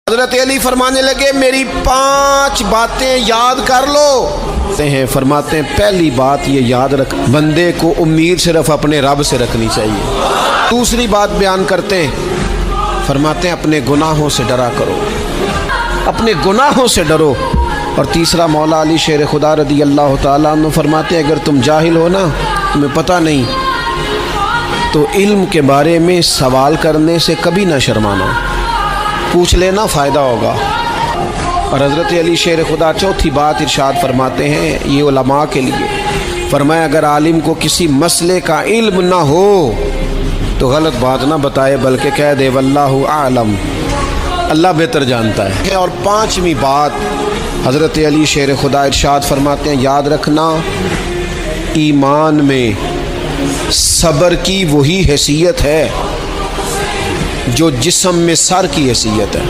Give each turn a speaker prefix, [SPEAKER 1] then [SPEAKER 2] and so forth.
[SPEAKER 1] حضرت علی فرمانے لگے میری 5 باتیں یاد کر لو ہیں، فرماتے ہیں پہلی بات یہ یاد رکھ، بندے کو امید صرف اپنے رب سے رکھنی چاہیے۔ دوسری بات بیان کرتے ہیں، فرماتے ہیں اپنے گناہوں سے ڈرا کرو، اپنے گناہوں سے ڈرو۔ اور تیسرا مولا علی شیر خدا رضی اللہ تعالیٰ عنہ فرماتے ہیں اگر تم جاہل ہو نا، تمہیں پتہ نہیں، تو علم کے بارے میں سوال کرنے سے کبھی نہ شرمانا، پوچھ لینا، فائدہ ہوگا۔ اور حضرت علی شیر خدا چوتھی بات ارشاد فرماتے ہیں یہ علماء کے لیے، فرمایا اگر عالم کو کسی مسئلے کا علم نہ ہو تو غلط بات نہ بتائے بلکہ کہہ دے واللہ اعلم، اللہ بہتر جانتا ہے۔ اور 5ویں بات حضرت علی شیر خدا ارشاد فرماتے ہیں یاد رکھنا، ایمان میں صبر کی وہی حیثیت ہے جو جسم میں سر کی حیثیت ہے۔